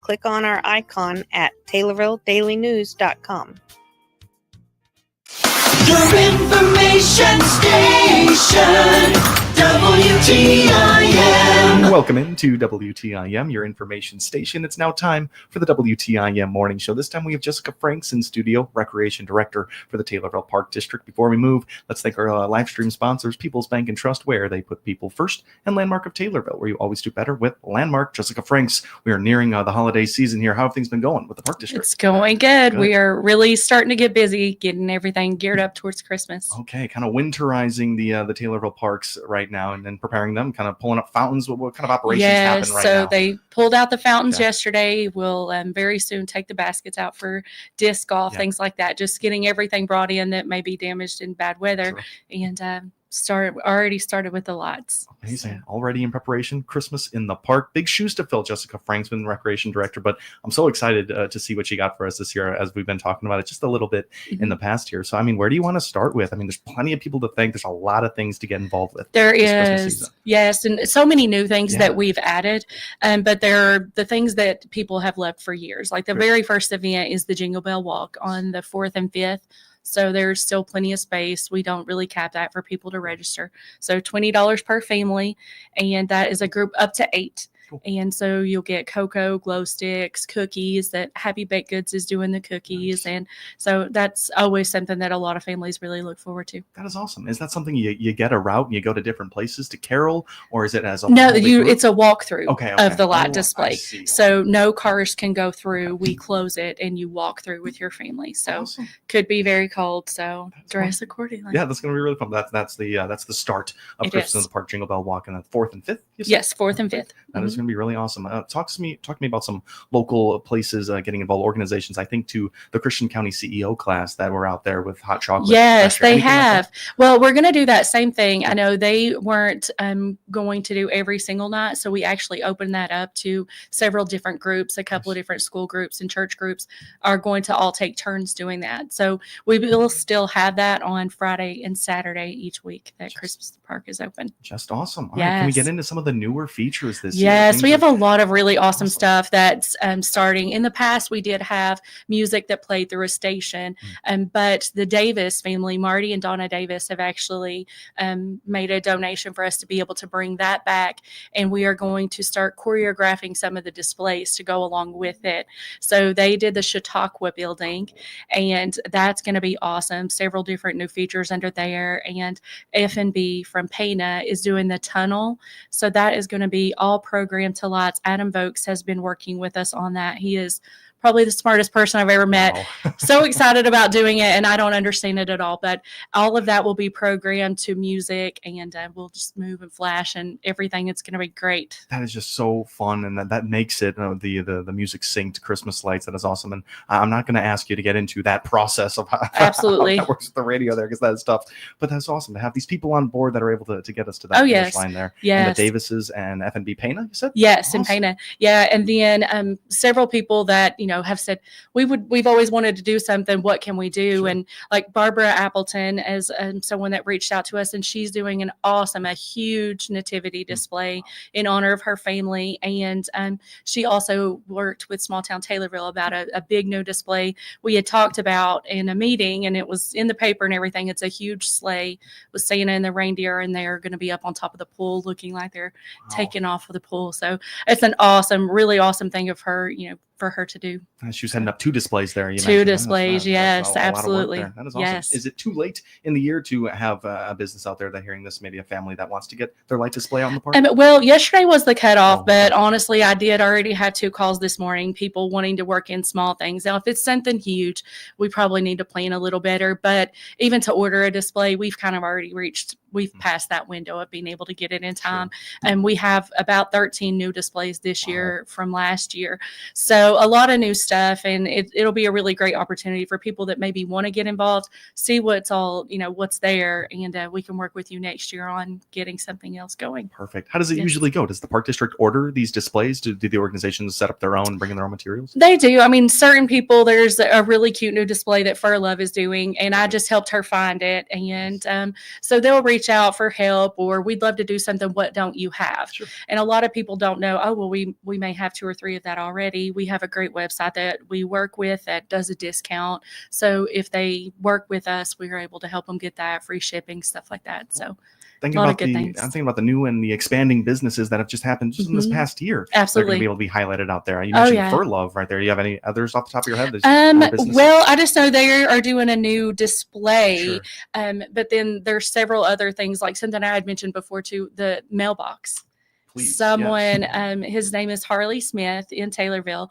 click on our icon at TaylorvilleDailyNews.com. Your information station, WTIM. Welcome into WTIM, your information station. It's now time for the WTIM Morning Show. This time we have Jessica Franks in studio, Recreation Director for the Taylorville Park District. Before we move, let's thank our live stream sponsors, People's Bank and Trust, where they put people first, and Landmark of Taylorville, where you always do better with Landmark. Jessica Franks, we are nearing the holiday season here. How have things been going with the Park District? It's going good. We are really starting to get busy, getting everything geared up towards Christmas. Okay, kind of winterizing the Taylorville parks right now, and then preparing them, kind of pulling up fountains. What kind of operations happen right now? So they pulled out the fountains yesterday. We'll very soon take the baskets out for disc golf, things like that. Just getting everything brought in that may be damaged in bad weather, and already started with the lights. Amazing. Already in preparation. Christmas in the park. Big shoes to fill, Jessica Franksman, Recreation Director, but I'm so excited to see what you got for us this year, as we've been talking about it just a little bit in the past year. So, I mean, where do you want to start with? I mean, there's plenty of people to thank. There's a lot of things to get involved with. There is, yes, and so many new things that we've added, but there are the things that people have loved for years. Like the very first event is the Jingle Bell Walk on the 4th and 5th. So there's still plenty of space. We don't really cap that for people to register. So $20 per family, and that is a group up to 8. Cool. And so you'll get cocoa, glow sticks, cookies. That Happy Baked Goods is doing the cookies. Nice. And so that's always something that a lot of families really look forward to. That is awesome. Is that something you get a route and you go to different places to carol, or is it as a it's a walkthrough of the light display. See. So no cars can go through. We close it and you walk through with your family. So could be very cold. So dress accordingly. Yeah, that's going to be really fun. That's the start of Christmas in the Park Jingle Bell Walk, and then 4th and 5th. Yes, 4th and 5th. That is going to be really awesome. Talk to me about some local places getting involved, organizations. I think to the Christian County CEO class that were out there with hot chocolate. Yes, they have. Well, we're going to do that same thing. I know they weren't going to do every single night, so we actually opened that up to several different groups. A couple of different school groups and church groups are going to all take turns doing that. So we will still have that on Friday and Saturday each week that Christmas Park is open. Just awesome. All right, can we get into some of the newer features this year? Yes, we have a lot of really awesome stuff that's starting. In the past, we did have music that played through a station, but the Davis family, Marty and Donna Davis, have actually made a donation for us to be able to bring that back, and we are going to start choreographing some of the displays to go along with it. So they did the Chautauqua building, and that's going to be awesome. Several different new features under there, and F&B from Pana is doing the tunnel, so that is going to be all programmed to lights. Adam Vokes has been working with us on that. He is probably the smartest person I've ever met. Wow. So excited about doing it, and I don't understand it at all, but all of that will be programmed to music, and we'll just move and flash and everything. It's going to be great. That is just so fun, and that makes it the music synced Christmas lights. That is awesome, and I'm not going to ask you to get into that process of how that works with the radio there, because that is tough, but that's awesome to have these people on board that are able to get us to that finish line there. Yes. And the Davises and F&B Pana, you said? Yes, awesome. And Pana. Yeah, and then several people that have said we've always wanted to do something. What can we do? Sure. And like Barbara Appleton as someone that reached out to us, and she's doing a huge nativity display in honor of her family. And she also worked with Small Town Taylorville about a big new display we had talked about in a meeting, and it was in the paper and everything. It's a huge sleigh with Santa and the reindeer, and they're going to be up on top of the pool looking like they're taking off of the pool. So it's an really awesome thing of her, for her to do. She was heading up 2 displays there. Two displays, yes, absolutely. That is awesome. Yes. Is it too late in the year to have a business out there that hearing this, maybe a family that wants to get their light display out in the park? Well, yesterday was the cutoff, but honestly, I did already have 2 calls this morning, people wanting to work in small things. Now, if it's something huge, we probably need to plan a little better, but even to order a display, we've kind of already we've passed that window of being able to get it in time. Sure. And we have about 13 new displays this year from last year. So So a lot of new stuff, and it'll be a really great opportunity for people that maybe want to get involved, see what's all, what's there, and we can work with you next year on getting something else going. Perfect. How does it usually go? Does the park district order these displays? Do the organizations set up their own, bring in their own materials? They do. I mean, certain people, there's a really cute new display that Fur Love is doing, and I just helped her find it. And so they'll reach out for help, or we'd love to do something. What don't you have? Sure. And a lot of people don't know, oh, well, we may have 2 or 3 of that already. We have a great website that we work with that does a discount. So if they work with us, we are able to help them get that free shipping, stuff like that. So I'm thinking about the new and the expanding businesses that have just happened just in this past year. Absolutely. They're going to be able to be highlighted out there. You mentioned Fur Love right there. You have any others off the top of your head? Well, I just know they are doing a new display, Sure. But then there's several other things, like something I had mentioned before too, the mailbox. Please, Someone, yes. His name is Harley Smith in Taylorville.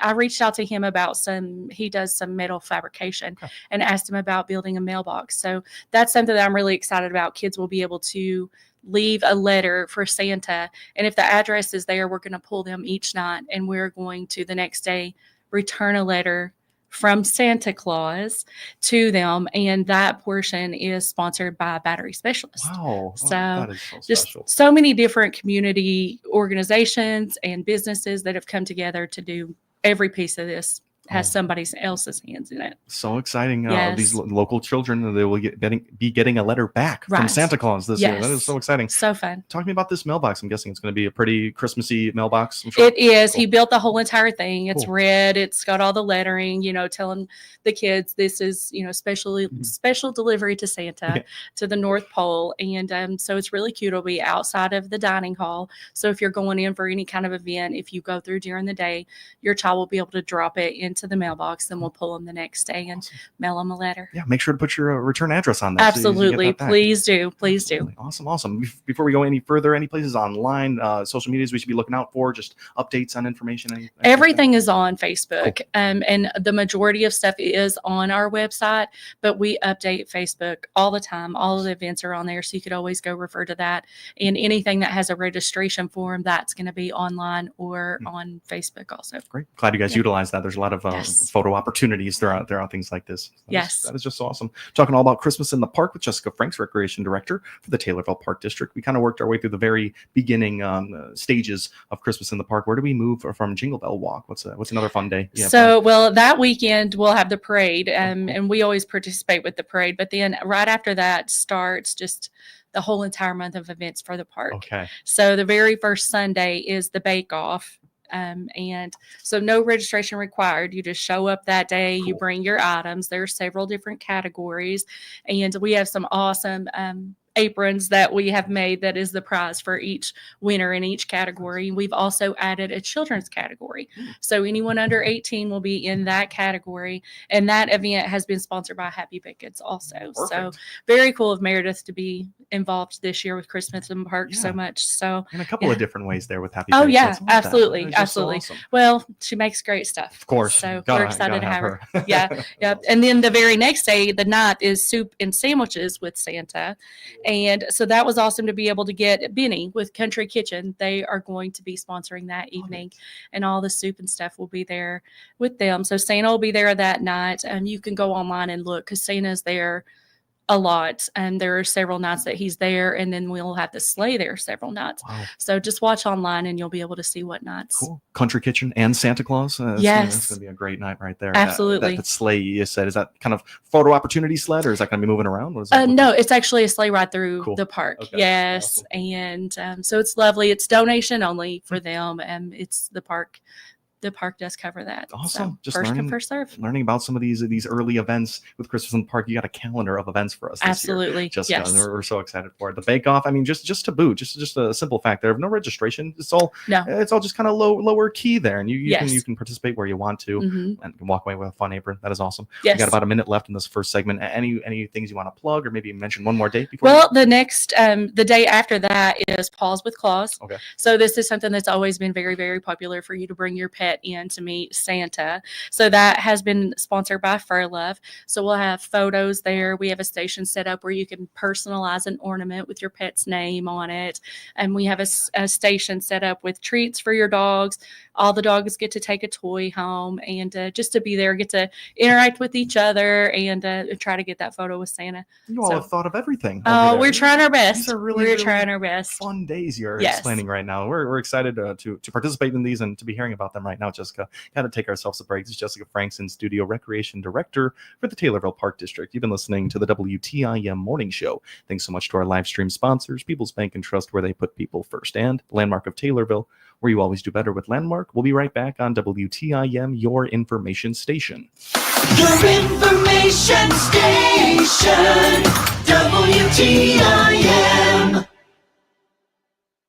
I reached out to him about he does some metal fabrication, and asked him about building a mailbox. So that's something that I'm really excited about. Kids will be able to leave a letter for Santa. And if the address is there, we're going to pull them each night, and we're going to the next day return a letter from Santa Claus to them, and that portion is sponsored by Battery Specialist. Wow. So that is so just special. so many different community organizations and businesses that have come together to do every piece of this has somebody else's hands in it. So exciting. Yes. These local children, they will be getting a letter back from Santa Claus this year. That is so exciting. So fun. Talk to me about this mailbox. I'm guessing it's going to be a pretty Christmassy mailbox. I'm sure. It is. Cool. He built the whole entire thing. It's Cool. red. It's got all the lettering, telling the kids this is, special delivery to Santa to the North Pole. And so it's really cute. It'll be outside of the dining hall. So if you're going in for any kind of event, if you go through during the day, your child will be able to drop it into the mailbox. Then we'll pull them the next day and mail them a letter. Yeah, make sure to put your return address on there. Absolutely. So Please do. Please do. Really awesome. Before we go any further, any places online, social medias we should be looking out for, just updates on information? Everything is on Facebook. Cool. And the majority of stuff is on our website, but we update Facebook all the time. All of the events are on there, so you could always go refer to that. And anything that has a registration form, that's going to be online or on Facebook also. Great. Glad you guys utilize that. There's a lot of photo opportunities throughout things like this. That is just awesome. Talking all about Christmas in the Park with Jessica Franks, Recreation Director for the Taylorville Park District. We kind of worked our way through the very beginning stages of Christmas in the Park. Where do we move from Jingle Bell Walk? What's another fun day? Well, that weekend we'll have the parade, and we always participate with the parade. But then right after that starts just the whole entire month of events for the park. Okay. So the very first Sunday is the Bake Off. And so no registration required. You just show up that day, you bring your items. There are several different categories, and we have some awesome aprons that we have made that is the prize for each winner in each category. We've also added a children's category. So anyone under 18 will be in that category. And that event has been sponsored by Happy Baked Goods also. Perfect. So very cool of Meredith to be involved this year with Christmas in the Park so much. So in a couple of different ways there with Happy Baked. Oh yeah, absolutely. Absolutely. So awesome. Well, she makes great stuff. Of course. So we're excited to have her. Yeah. And then the very next day, the night, is soup and sandwiches with Santa. And so that was awesome to be able to get Benny with Country Kitchen. They are going to be sponsoring that evening, and all the soup and stuff will be there with them. So Santa will be there that night. You can go online and look because Santa's there a lot, and there are several nights that he's there, and then we'll have the sleigh there several nights. Wow. So just watch online and you'll be able to see what nights. Cool. Country Kitchen and Santa Claus. Yes. It's going to be a great night right there. Absolutely. That sleigh you said, is that kind of photo opportunity sled, or is that going to be moving around? What is that no, it's actually a sleigh ride through the park. Okay. Yes. Awesome. And so it's lovely. It's donation only for them, and it's the park. The park does cover that. Awesome. So just first come, first serve. Learning about some of these early events with Christmas in the Park. You got a calendar of events for us this Absolutely. year. Just yes. We're so excited for it. The Bake Off. I mean, just to boot, just a simple fact there of no registration. It's all just kind of lower key there, and you can participate where you want to and can walk away with a fun apron. That is awesome. Yes. We got about a minute left in this first segment. Any things you want to plug, or maybe mention one more date before? Well, the next the day after that is Paws with Claws. Okay. So this is something that's always been very, very popular for you to bring your pet in to meet Santa. So that has been sponsored by Fur Love. So we'll have photos there. We have a station set up where you can personalize an ornament with your pet's name on it. And we have a station set up with treats for your dogs, all the dogs get to take a toy home and just to be there, get to interact with each other and try to get that photo with Santa. You all have thought of everything. Oh, we're trying our best. These are really trying our best. Fun days you're Yes. explaining right now. We're excited to participate in these and to be hearing about them right now, Jessica. Got to take ourselves a break. This is Jessica Franks in studio, Recreation Director for the Taylorville Park District. You've been listening to the WTIM Morning Show. Thanks so much to our live stream sponsors, People's Bank and Trust, where they put people first, and Landmark of Taylorville, where you always do better with Landmark. We'll be right back on WTIM, your information station. Your information station, WTIM.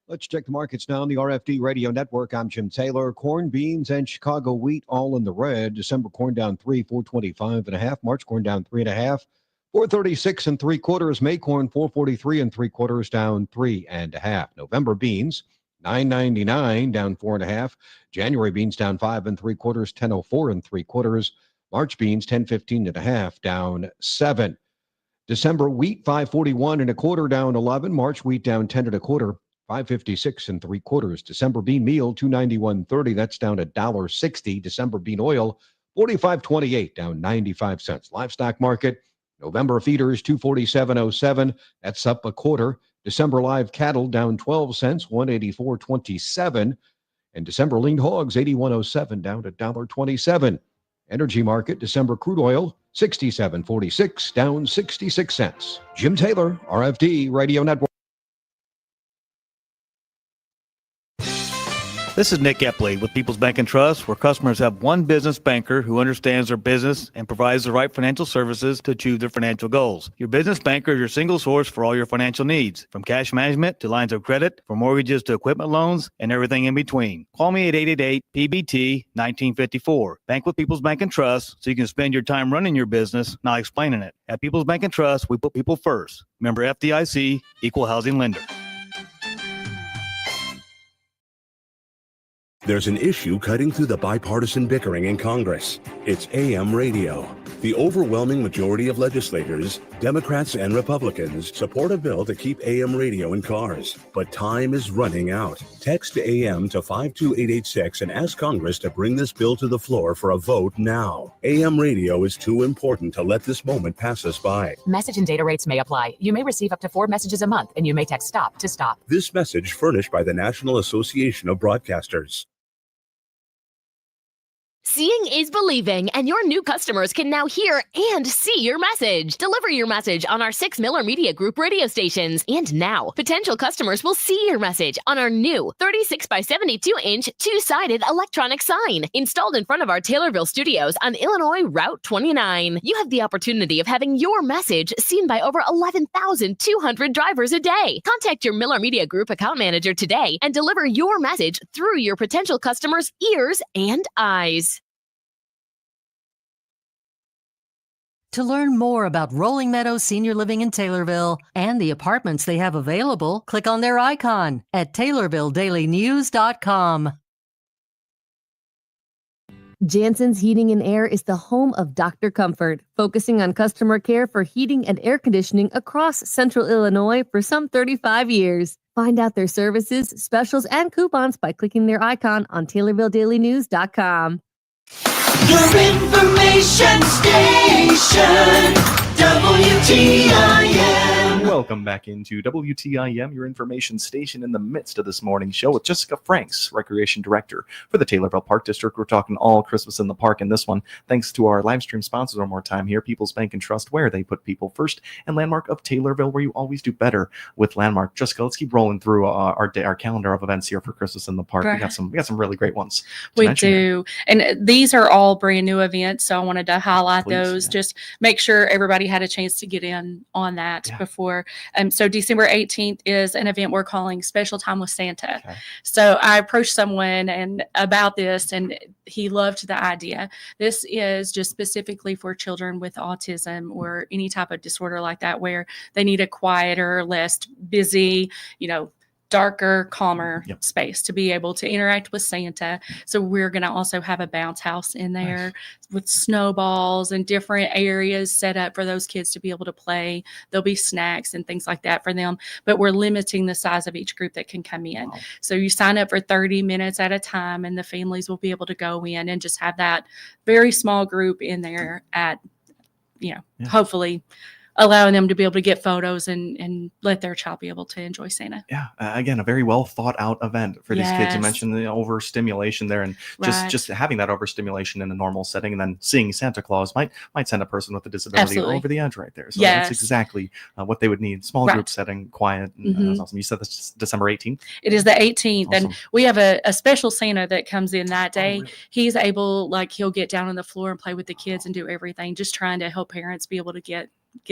Let's check the markets now on the RFD Radio Network. I'm Jim Taylor. Corn, beans, and Chicago wheat all in the red. December corn down 425.5. March corn down 3.5. 436 3/4. May corn 443 3/4, down 3.5. November beans $9.99, down 4.5. January beans down 5 3/4, 10.04 3/4. March beans 10.15.5, down 7. December wheat 541 1/4, down 11. March wheat down 10 1/4, 556 3/4. December bean meal 291.30, that's down $1.60. December bean oil 45.28, down 95 cents. Livestock market, November feeders 247.07, that's up 1/4. December live cattle down 12 cents, 184.27. And December lean hogs 81.07, down to $1.27. Energy market, December crude oil 67.46, down 66 cents. Jim Taylor, RFD Radio Network. This is Nick Epley with People's Bank and Trust, where customers have one business banker who understands their business and provides the right financial services to achieve their financial goals. Your business banker is your single source for all your financial needs, from cash management to lines of credit, from mortgages to equipment loans, and everything in between. Call me at 888-PBT-1954. Bank with People's Bank and Trust so you can spend your time running your business, not explaining it. At People's Bank and Trust, we put people first. Member FDIC, Equal Housing Lender. There's an issue cutting through the bipartisan bickering in Congress. It's AM radio. The overwhelming majority of legislators, Democrats and Republicans, support a bill to keep AM radio in cars. But time is running out. Text AM to 52886 and ask Congress to bring this bill to the floor for a vote now. AM radio is too important to let this moment pass us by. Message and data rates may apply. You may receive up to 4 messages a month, and you may text STOP to stop. This message furnished by the National Association of Broadcasters. Seeing is believing, and your new customers can now hear and see your message. Deliver your message on our 6 Miller Media Group radio stations. And now, potential customers will see your message on our new 36 by 72-inch two-sided electronic sign installed in front of our Taylorville studios on Illinois Route 29. You have the opportunity of having your message seen by over 11,200 drivers a day. Contact your Miller Media Group account manager today and deliver your message through your potential customers' ears and eyes. To learn more about Rolling Meadows Senior Living in Taylorville and the apartments they have available, click on their icon at TaylorvilleDailyNews.com. Jansen's Heating and Air is the home of Dr. Comfort, focusing on customer care for heating and air conditioning across Central Illinois for some 35 years. Find out their services, specials, and coupons by clicking their icon on TaylorvilleDailyNews.com. Your information station, WTIM. Welcome back into WTIM, your information station, in the midst of this morning show with Jessica Franks, Recreation Director for the Taylorville Park District. We're talking all Christmas in the park in this one, thanks to our live stream sponsors one more time here, People's Bank and Trust, where they put people first, and Landmark of Taylorville, where you always do better with Landmark. Jessica, let's keep rolling through our calendar of events here for Christmas in the park. Right. We got some really great ones. We do. And these are all brand new events, so I wanted to highlight those. Yeah. Just make sure everybody had a chance to get in on that before. So December 18th is an event we're calling Special Time with Santa. Okay. So I approached someone about this, and he loved the idea. This is just specifically for children with autism or any type of disorder like that, where they need a quieter, less busy, darker, calmer Yep. space to be able to interact with Santa. So we're going to also have a bounce house in there with snowballs and different areas set up for those kids to be able to play. There'll be snacks and things like that for them, but we're limiting the size of each group that can come in. Wow. So you sign up for 30 minutes at a time, and the families will be able to go in and just have that very small group in there at, hopefully allowing them to be able to get photos and let their child be able to enjoy Santa. Yeah, again, a very well thought out event for these kids. You Yes. mentioned the overstimulation there, and Right. just having that overstimulation in a normal setting, and then seeing Santa Claus might send a person with a disability Absolutely. over the edge right there. So Yes. that's exactly what they would need. Small Right. group setting, quiet. And that's Mhm. awesome. You said this December 18th. It is the 18th, and Awesome. we have a special Santa that comes in that Oh, day. really? He's able, he'll get down on the floor and play with the kids and do everything, just trying to help parents be able to get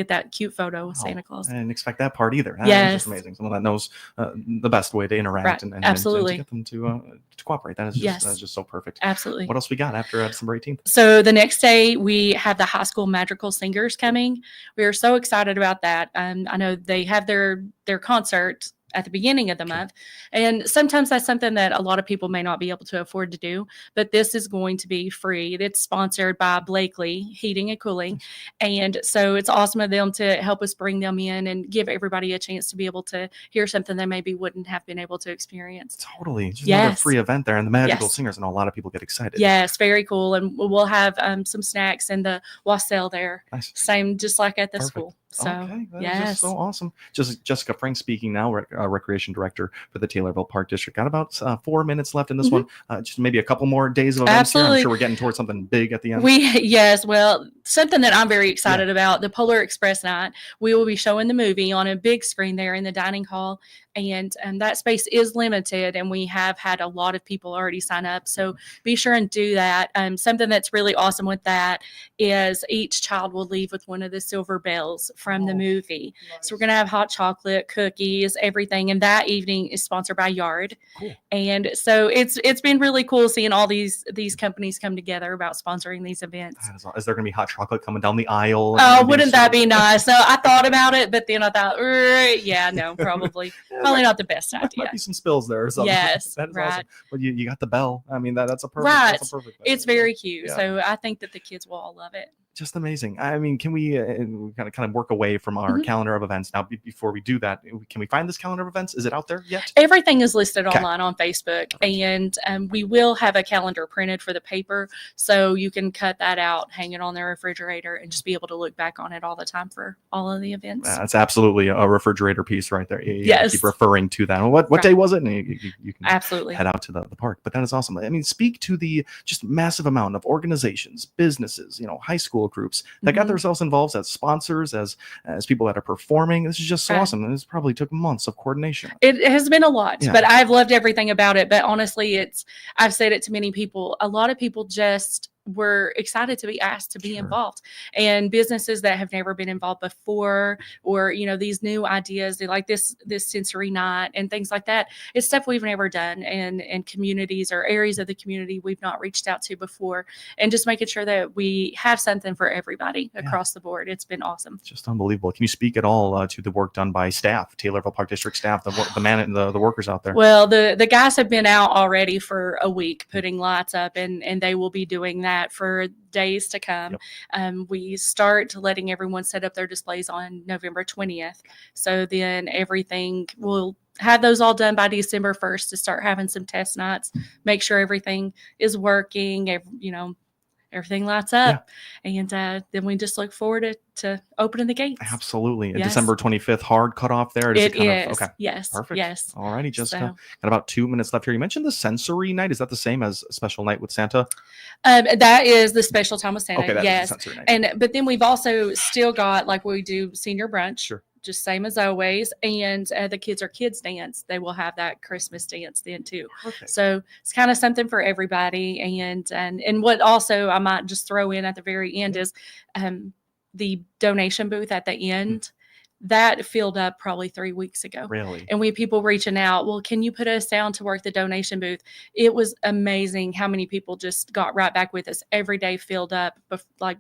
that cute photo with Wow. Santa Claus. I didn't expect that part either. That is Yes. just amazing. Someone that knows the best way to interact Right. and Absolutely. to get them to cooperate. That is just Yes. that's just so perfect. Absolutely. What else we got after December 18th? So the next day we have the high school magical singers coming. We are so excited about that. I know they have their concert at the beginning of the month, and sometimes that's something that a lot of people may not be able to afford to do, but this is going to be free. It's sponsored by Blakely Heating and Cooling, and so it's awesome of them to help us bring them in and give everybody a chance to be able to hear something they maybe wouldn't have been able to experience. Totally. Just another Yes. free event there, and the magical Yes. singers, and a lot of people get excited. Yes, very cool. And we'll have some snacks and the wassail there. Nice. Same, just like at the Perfect. school. So, Okay, that is yes. just so awesome. Just Jessica Frank speaking now, recreation director for the Taylorville Park District. Got about 4 minutes left in this one. Just maybe a couple more days of events here. I'm Absolutely. sure we're getting towards something big at the end. Yes, well, something that I'm very excited about, the Polar Express night. We will be showing the movie on a big screen there in the dining hall, and that space is limited, and we have had a lot of people already sign up. So be sure and do that. Something that's really awesome with that is each child will leave with one of the silver bells from the movie. So we're going to have hot chocolate, cookies, everything, and that evening is sponsored by Yard. Cool. And so it's been really cool seeing all these companies come together about sponsoring these events. Is there going to be hot chocolate coming down the aisle? Oh, wouldn't that be nice? So I thought about it, but then I thought, yeah, no, probably not the best idea. Might be some spills there or something. Yes, That is right. awesome. But you got the bell. I mean, that's a perfect. Right. That's a perfect thing. It's very cute. Yeah. So I think that the kids will all love it. Just amazing. I mean, can we kind of work away from our calendar of events now? Before we do that, can we find this calendar of events? Is it out there yet? Everything is listed Okay. online on Facebook, and we will have a calendar printed for the paper, so you can cut that out, hang it on the refrigerator, and just be able to look back on it all the time for all of the events. That's absolutely a refrigerator piece right there. You Yes. keep referring to that. What Right. day was it? And you can Absolutely. head out to the park. But that is awesome. I mean, speak to the just massive amount of organizations, businesses, high school groups that got Mhm. themselves involved as sponsors, as people that are performing. This is just so Right. awesome. And this probably took months of coordination. It has been a lot, Yeah. but I've loved everything about it. But honestly, I've said it to many people. A lot of people just were excited to be asked to be Sure. involved, and businesses that have never been involved before, or these new ideas, they like this sensory night and things like that. It's stuff we've never done, and communities or areas of the community we've not reached out to before, and just making sure that we have something for everybody across the board. It's been awesome. Just unbelievable. Can you speak at all to the work done by staff, Taylorville Park District staff, the workers out there? Well, the guys have been out already for a week putting lights up, and they will be doing that for days to come. We start letting everyone set up their displays on November 20th. So then everything will have those all done by December 1st to start having some test nights, make sure everything is working, everything lights up. And then we just look forward to opening the gates. Absolutely. Yes. December 25th, hard cutoff there. It kind of is. okay. Yes. Perfect. Yes. All righty, Jessica. So- Got about 2 minutes left here. You mentioned the sensory night. Is that the same as a special night with Santa? That is the special time with Santa. Okay, that is yes. the sensory night. But then we've also still got, we do senior brunch. Sure. Just same as always. And the kids are kids dance. They will have that Christmas dance then too. Perfect. So it's kind of something for everybody. And what also I might just throw in at the very end is the donation booth at the end. That filled up probably 3 weeks ago. Really? And we had people reaching out, well, can you put us down to work the donation booth? It was amazing how many people just got right back with us. Every day filled up, like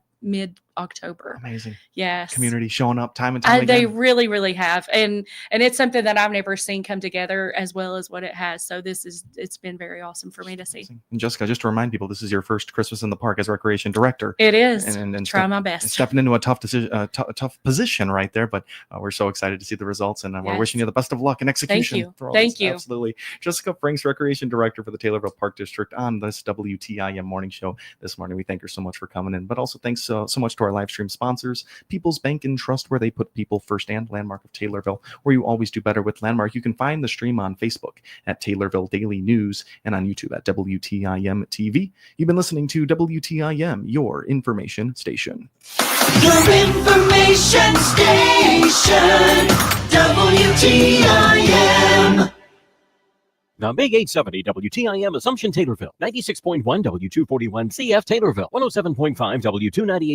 October. Amazing. Yes. Community showing up time and time They again. really, really have. And it's something that I've never seen come together as well as what it has. So it's been very awesome for me to see. And Jessica, just to remind people, this is your first Christmas in the Park as recreation director. It is. And try my best. Stepping into a tough decision, tough position right there, but we're so excited to see the results, and we're wishing you the best of luck and execution. Thank you. For all Thank this. you. Absolutely. Jessica Franks, recreation director for the Taylorville Park District, on this WTIM morning show this morning. We thank her so much for coming in, but also thanks so much to our live stream sponsors, People's Bank and Trust, where they put people first, and Landmark of Taylorville, where you always do better with Landmark. You can find the stream on Facebook at Taylorville Daily News and on YouTube at WTIM TV. You've been listening to WTIM, your information station. Your information station, WTIM. The Big 870 WTIM Assumption Taylorville, 96.1 W241 CF Taylorville, 107.5 W298.